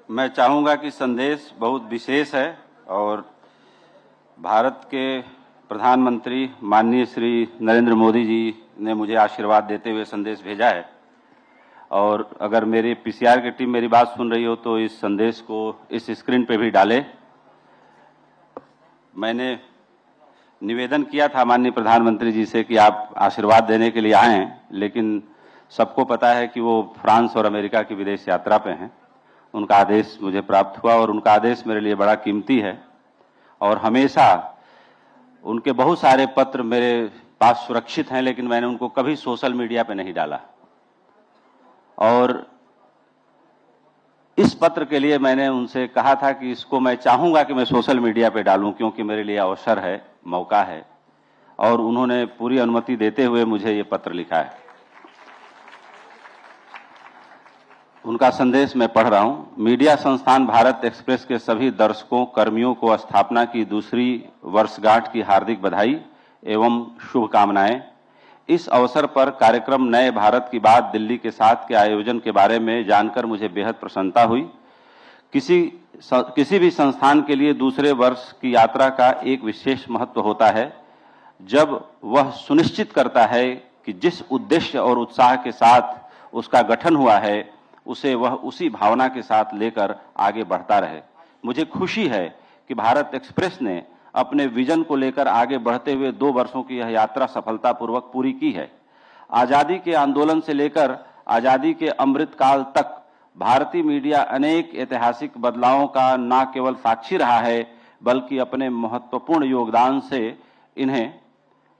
मैं चाहूँगा कि संदेश बहुत विशेष है और भारत के प्रधानमंत्री माननीय श्री नरेंद्र मोदी जी ने मुझे आशीर्वाद देते हुए संदेश भेजा है। और अगर मेरी पीसीआर की टीम मेरी बात सुन रही हो तो इस संदेश को इस स्क्रीन पे भी डालें। मैंने निवेदन किया था माननीय प्रधानमंत्री जी से कि आप आशीर्वाद देने के लिए आएँ, लेकिन सबको पता है कि वो फ्रांस और अमेरिका की विदेश यात्रा पे हैं। उनका आदेश मुझे प्राप्त हुआ और उनका आदेश मेरे लिए बड़ा कीमती है और हमेशा उनके बहुत सारे पत्र मेरे पास सुरक्षित हैं, लेकिन मैंने उनको कभी सोशल मीडिया पे नहीं डाला। और इस पत्र के लिए मैंने उनसे कहा था कि इसको मैं चाहूंगा कि मैं सोशल मीडिया पे डालूं, क्योंकि मेरे लिए अवसर है, मौका है, और उन्होंने पूरी अनुमति देते हुए मुझे ये पत्र लिखा है। उनका संदेश मैं पढ़ रहा हूं। मीडिया संस्थान भारत एक्सप्रेस के सभी दर्शकों कर्मियों को स्थापना की दूसरी वर्षगांठ की हार्दिक बधाई एवं शुभकामनाएं। इस अवसर पर कार्यक्रम नए भारत की बात दिल्ली के साथ के आयोजन के बारे में जानकर मुझे बेहद प्रसन्नता हुई। किसी भी संस्थान के लिए दूसरे वर्ष की यात्रा का एक विशेष महत्व होता है जब वह सुनिश्चित करता है कि जिस उद्देश्य और उत्साह के साथ उसका गठन हुआ है उसे वह उसी भावना के साथ लेकर आगे बढ़ता रहे। मुझे खुशी है कि भारत एक्सप्रेस ने अपने विजन को लेकर आगे बढ़ते हुए 2 वर्षों की यह यात्रा सफलतापूर्वक पूरी की है। आजादी के आंदोलन से लेकर आजादी के अमृत काल तक भारतीय मीडिया अनेक ऐतिहासिक बदलावों का न केवल साक्षी रहा है बल्कि अपने महत्वपूर्ण योगदान से इन्हें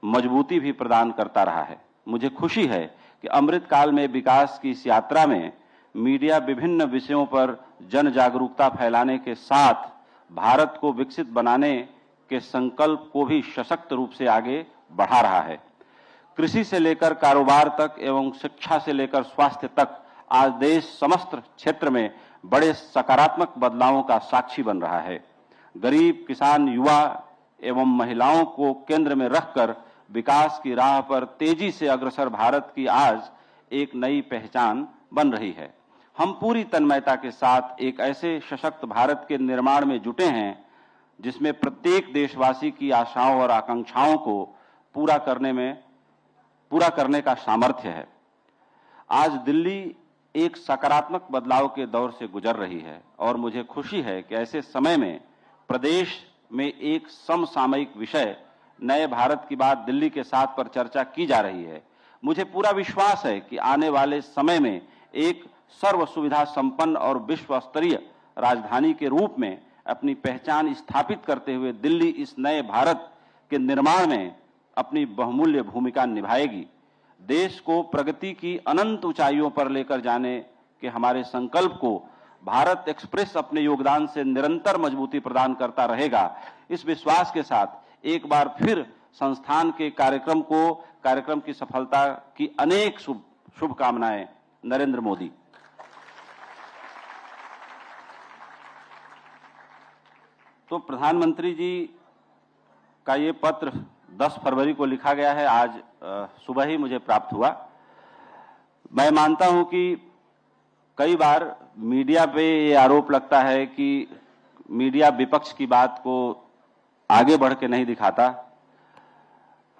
मजबूती भी प्रदान करता रहा है। मुझे खुशी है कि अमृत काल में विकास की इस यात्रा में मीडिया विभिन्न विषयों पर जन जागरूकता फैलाने के साथ भारत को विकसित बनाने के संकल्प को भी सशक्त रूप से आगे बढ़ा रहा है। कृषि से लेकर कारोबार तक एवं शिक्षा से लेकर स्वास्थ्य तक आज देश समस्त क्षेत्र में बड़े सकारात्मक बदलावों का साक्षी बन रहा है। गरीब, किसान, युवा एवं महिलाओं को केंद्र में रखकर विकास की राह पर तेजी से अग्रसर भारत की आज एक नई पहचान बन रही है। हम पूरी तन्मयता के साथ एक ऐसे सशक्त भारत के निर्माण में जुटे हैं जिसमें प्रत्येक देशवासी की आशाओं और आकांक्षाओं को पूरा करने का सामर्थ्य है। आज दिल्ली एक सकारात्मक बदलाव के दौर से गुजर रही है और मुझे खुशी है कि ऐसे समय में प्रदेश में एक समसामयिक विषय नए भारत की बात दिल्ली के साथ पर चर्चा की जा रही है। मुझे पूरा विश्वास है कि आने वाले समय में एक सर्व सुविधा संपन्न और विश्व स्तरीय राजधानी के रूप में अपनी पहचान स्थापित करते हुए दिल्ली इस नए भारत के निर्माण में अपनी बहुमूल्य भूमिका निभाएगी। देश को प्रगति की अनंत ऊंचाइयों पर लेकर जाने के हमारे संकल्प को भारत एक्सप्रेस अपने योगदान से निरंतर मजबूती प्रदान करता रहेगा। इस विश्वास के साथ एक बार फिर संस्थान के कार्यक्रम की सफलता की अनेक शुभकामनाएं। नरेंद्र मोदी। तो प्रधानमंत्री जी का ये पत्र 10 फरवरी को लिखा गया है, आज सुबह ही मुझे प्राप्त हुआ। मैं मानता हूं कि कई बार मीडिया पे ये आरोप लगता है कि मीडिया विपक्ष की बात को आगे बढ़ के नहीं दिखाता।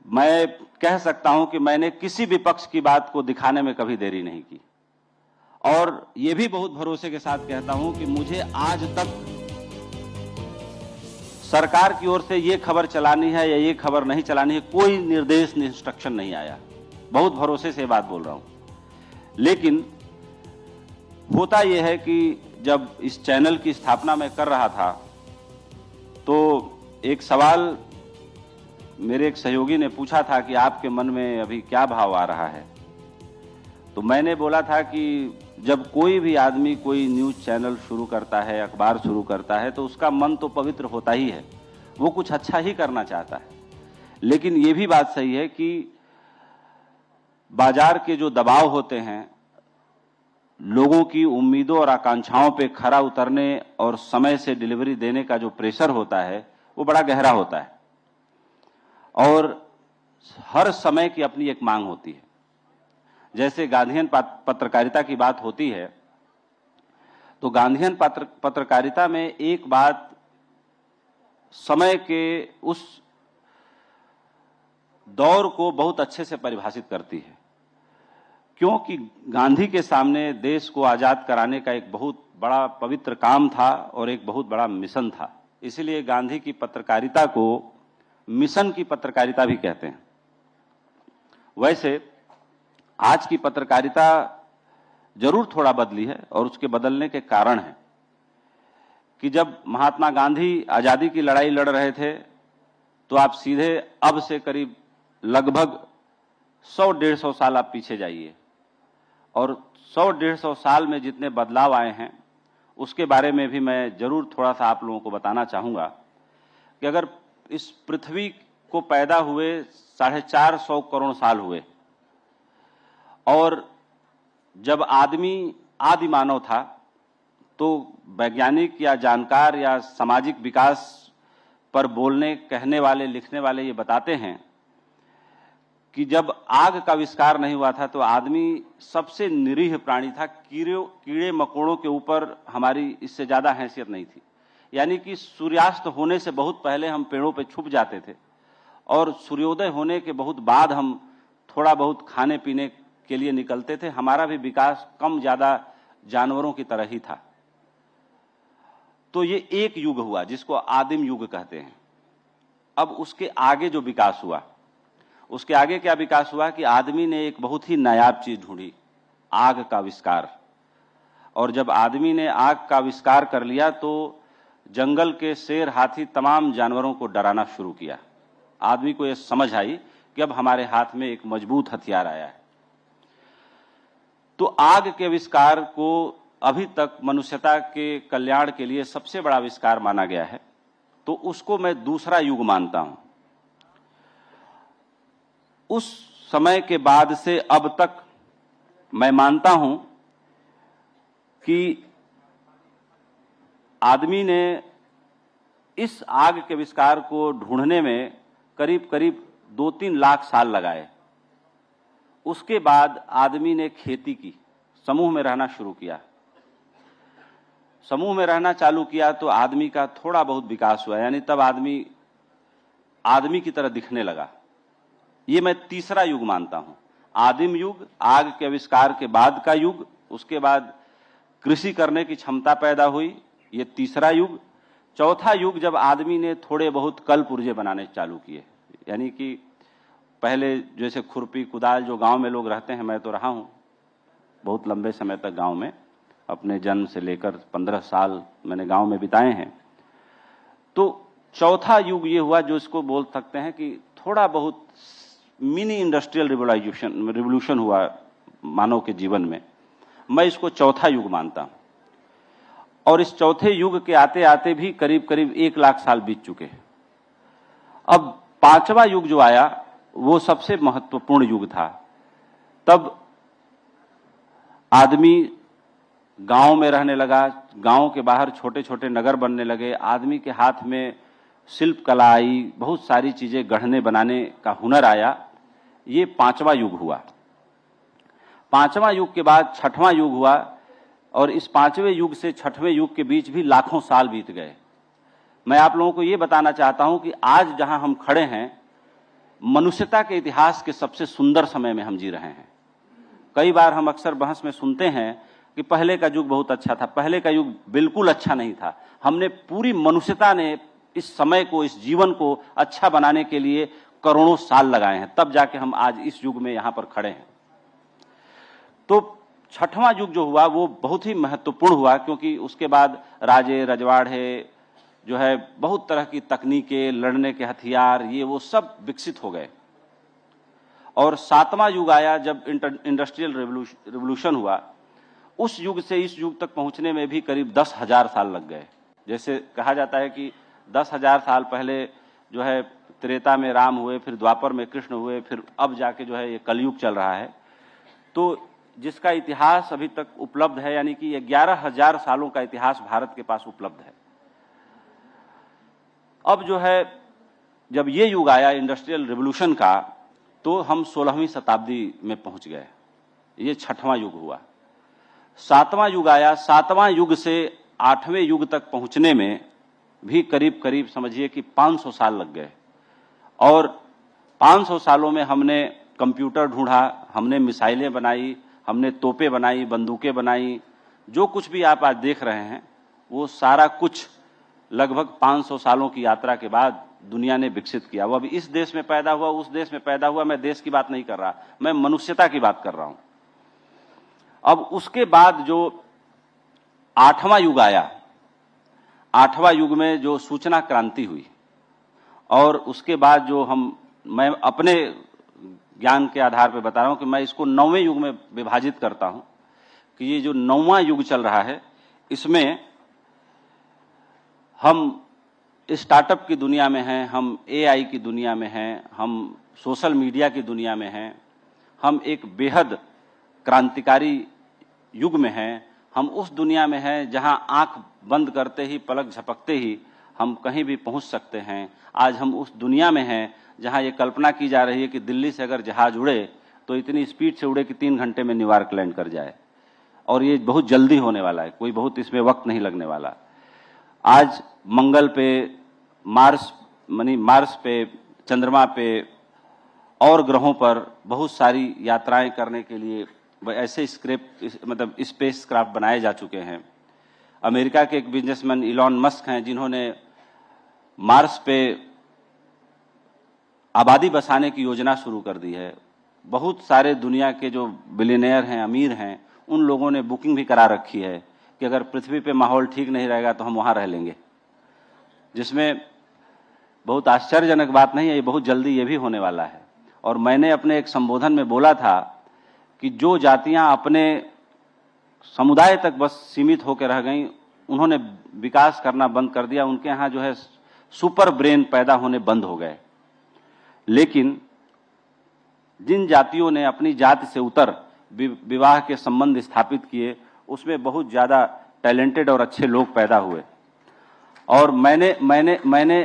मैं कह सकता हूं कि मैंने किसी विपक्ष की बात को दिखाने में कभी देरी नहीं की और ये भी बहुत भरोसे के साथ कहता हूं कि मुझे आज तक सरकार की ओर से ये खबर चलानी है या ये खबर नहीं चलानी है, कोई निर्देश इंस्ट्रक्शन नहीं आया। बहुत भरोसे से बात बोल रहा हूं। लेकिन होता यह है कि जब इस चैनल की स्थापना मैं कर रहा था तो एक सवाल मेरे एक सहयोगी ने पूछा था कि आपके मन में अभी क्या भाव आ रहा है। तो मैंने बोला था कि जब कोई भी आदमी कोई न्यूज़ चैनल शुरू करता है, अखबार शुरू करता है, तो उसका मन तो पवित्र होता ही है, वो कुछ अच्छा ही करना चाहता है। लेकिन ये भी बात सही है कि बाजार के जो दबाव होते हैं, लोगों की उम्मीदों और आकांक्षाओं पे खरा उतरने और समय से डिलीवरी देने का जो प्रेशर होता है वो बड़ा गहरा होता है और हर समय की अपनी एक मांग होती है। जैसे गांधीयन पत्रकारिता की बात होती है तो गांधीयन पत्रकारिता में एक बात समय के उस दौर को बहुत अच्छे से परिभाषित करती है, क्योंकि गांधी के सामने देश को आजाद कराने का एक बहुत बड़ा पवित्र काम था और एक बहुत बड़ा मिशन था। इसलिए गांधी की पत्रकारिता को मिशन की पत्रकारिता भी कहते हैं। वैसे आज की पत्रकारिता जरूर थोड़ा बदली है और उसके बदलने के कारण है कि जब महात्मा गांधी आजादी की लड़ाई लड़ रहे थे तो आप सीधे अब से करीब लगभग 100-150 साल आप पीछे जाइए और 100-150 साल में जितने बदलाव आए हैं उसके बारे में भी मैं जरूर थोड़ा सा आप लोगों को बताना चाहूँगा कि अगर इस पृथ्वी को पैदा हुए 450 करोड़ साल हुए और जब आदमी आदि मानव था तो वैज्ञानिक या जानकार या सामाजिक विकास पर बोलने, कहने वाले, लिखने वाले ये बताते हैं कि जब आग का आविष्कार नहीं हुआ था तो आदमी सबसे निरीह प्राणी था। कीड़े मकोड़ों के ऊपर हमारी इससे ज़्यादा हैसियत नहीं थी। यानी कि सूर्यास्त होने से बहुत पहले हम पेड़ों पे छुप जाते थे और सूर्योदय होने के बहुत बाद हम थोड़ा बहुत खाने पीने के लिए निकलते थे। हमारा भी विकास कम ज़्यादा जानवरों की तरह ही था। तो ये एक युग हुआ जिसको आदिम युग कहते हैं। अब उसके आगे जो विकास हुआ, उसके आगे क्या विकास हुआ कि आदमी ने एक बहुत ही नायाब चीज ढूंढी, आग का आविष्कार। और जब आदमी ने आग का आविष्कार कर लिया तो जंगल के शेर, हाथी, तमाम जानवरों को डराना शुरू किया। आदमी को यह समझ आई कि अब हमारे हाथ में एक मजबूत हथियार आया है। तो आग के आविष्कार को अभी तक मनुष्यता के कल्याण के लिए सबसे बड़ा आविष्कार माना गया है। तो उसको मैं दूसरा युग मानता हूं। उस समय के बाद से अब तक मैं मानता हूं कि आदमी ने इस आग के आविष्कार को ढूंढने में करीब करीब 2-3 लाख साल लगाए। उसके बाद आदमी ने खेती की, समूह में रहना शुरू किया। समूह में रहना चालू किया तो आदमी का थोड़ा बहुत विकास हुआ, यानी तब आदमी की तरह दिखने लगा। ये मैं तीसरा युग मानता हूं। आदिम युग, आग के आविष्कार के बाद का युग, उसके बाद कृषि करने की क्षमता पैदा हुई, ये तीसरा युग। चौथा युग जब आदमी ने थोड़े बहुत कल पुर्जे बनाने चालू किए, यानी कि पहले जैसे खुरपी, कुदाल, जो गांव में लोग रहते हैं, मैं तो रहा हूं बहुत लंबे समय तक गांव में, अपने जन्म से लेकर 15 साल मैंने गांव में बिताए हैं। तो चौथा युग ये हुआ जो इसको बोल सकते हैं कि थोड़ा बहुत मिनी इंडस्ट्रियल रिवोल्यूशन हुआ मानव के जीवन में। मैं इसको चौथा युग मानता हूं। और इस चौथे युग के आते आते भी करीब करीब 1 लाख साल बीत चुके हैं। अब पांचवा युग जो आया वो सबसे महत्वपूर्ण युग था। तब आदमी गांव में रहने लगा, गांव के बाहर छोटे छोटे नगर बनने लगे, आदमी के हाथ में शिल्प कला आई, बहुत सारी चीजें गढ़ने बनाने का हुनर आया। ये पांचवा युग हुआ। पांचवा युग के बाद छठवां युग हुआ और इस पांचवें युग से छठवें युग के बीच भी लाखों साल बीत गए। मैं आप लोगों को ये बताना चाहता हूं कि आज जहां हम खड़े हैं, मनुष्यता के इतिहास के सबसे सुंदर समय में हम जी रहे हैं। कई बार हम अक्सर बहस में सुनते हैं कि पहले का युग बहुत अच्छा था। पहले का युग बिल्कुल अच्छा नहीं था। हमने, पूरी मनुष्यता ने इस समय को, इस जीवन को अच्छा बनाने के लिए करोड़ों साल लगाए हैं, तब जाके हम आज इस युग में यहां पर खड़े हैं। तो छठवां युग जो हुआ वो बहुत ही महत्वपूर्ण हुआ, क्योंकि उसके बाद राजे, रजवाड़े जो है, बहुत तरह की तकनीकें, लड़ने के हथियार, ये वो सब विकसित हो गए। और सातवां युग आया जब इंडस्ट्रियल रिवोल्यूशन हुआ। उस युग से इस युग तक पहुंचने में भी करीब 10,000 साल लग गए। जैसे कहा जाता है कि 10,000 साल पहले जो है त्रेता में राम हुए, फिर द्वापर में कृष्ण हुए, फिर अब जाके जो है ये कलयुग चल रहा है। तो जिसका इतिहास अभी तक उपलब्ध है, यानी कि 11,000 सालों का इतिहास भारत के पास उपलब्ध है। अब जो है, जब ये युग आया इंडस्ट्रियल रिवोल्यूशन का, तो हम 16वीं शताब्दी में पहुंच गए। ये छठवां युग हुआ। सातवां युग आया, सातवां युग से आठवें युग तक पहुंचने में भी करीब करीब समझिए कि 500 साल लग गए। और 500 सालों में हमने कंप्यूटर ढूंढा, हमने मिसाइलें बनाई, हमने तोपें बनाई, बंदूकें बनाई, जो कुछ भी आप आज देख रहे हैं वो सारा कुछ लगभग 500 सालों की यात्रा के बाद दुनिया ने विकसित किया। वो अभी इस देश में पैदा हुआ, उस देश में पैदा हुआ, मैं देश की बात नहीं कर रहा, मैं मनुष्यता की बात कर रहा हूं। अब उसके बाद जो आठवां युग आया, आठवां युग में जो सूचना क्रांति हुई, और उसके बाद जो मैं अपने ज्ञान के आधार पर बता रहा हूं कि मैं इसको 9वें युग में विभाजित करता हूं कि ये जो 9वां युग चल रहा है, इसमें हम स्टार्टअप की दुनिया में हैं, हम एआई की दुनिया में हैं, हम सोशल मीडिया की दुनिया में हैं, हम एक बेहद क्रांतिकारी युग में हैं, हम उस दुनिया में हैं जहां आंख बंद करते ही, पलक झपकते ही हम कहीं भी पहुंच सकते हैं। आज हम उस दुनिया में हैं जहां ये कल्पना की जा रही है कि दिल्ली से अगर जहाज उड़े तो इतनी स्पीड से उड़े कि 3 घंटे में न्यूयॉर्क लैंड कर जाए, और ये बहुत जल्दी होने वाला है, कोई बहुत इसमें वक्त नहीं लगने वाला। आज मंगल पे, मार्स पे, चंद्रमा पे और ग्रहों पर बहुत सारी यात्राएं करने के लिए ऐसे स्पेस क्राफ्ट बनाए जा चुके हैं। अमेरिका के एक बिजनेसमैन इलॉन मस्क हैं जिन्होंने मार्स पे आबादी बसाने की योजना शुरू कर दी है। बहुत सारे दुनिया के जो बिलियनियर हैं, अमीर हैं, उन लोगों ने बुकिंग भी करा रखी है कि अगर पृथ्वी पे माहौल ठीक नहीं रहेगा तो हम वहां रह लेंगे, जिसमें बहुत आश्चर्यजनक बात नहीं है, ये बहुत जल्दी ये भी होने वाला है। और मैंने अपने एक संबोधन में बोला था कि जो जातियां अपने समुदाय तक बस सीमित होकर रह गईं, उन्होंने विकास करना बंद कर दिया, उनके यहाँ जो है सुपर ब्रेन पैदा होने बंद हो गए। लेकिन जिन जातियों ने अपनी जाति से उतर विवाह के संबंध स्थापित किए, उसमें बहुत ज़्यादा टैलेंटेड और अच्छे लोग पैदा हुए। और मैंने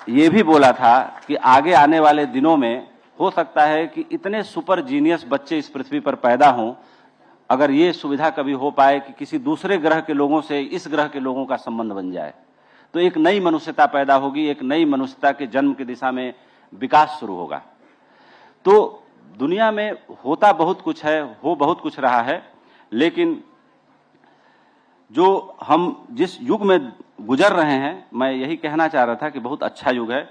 ये भी बोला था कि आगे आने वाले दिनों में हो सकता है कि इतने सुपर जीनियस बच्चे इस पृथ्वी पर पैदा हों, अगर ये सुविधा कभी हो पाए कि किसी दूसरे ग्रह के लोगों से इस ग्रह के लोगों का संबंध बन जाए, तो एक नई मनुष्यता पैदा होगी, एक नई मनुष्यता के जन्म की दिशा में विकास शुरू होगा। तो दुनिया में होता बहुत कुछ है, हो बहुत कुछ रहा है, लेकिन जो हम जिस युग में गुजर रहे हैं, मैं यही कहना चाह रहा था कि बहुत अच्छा युग है।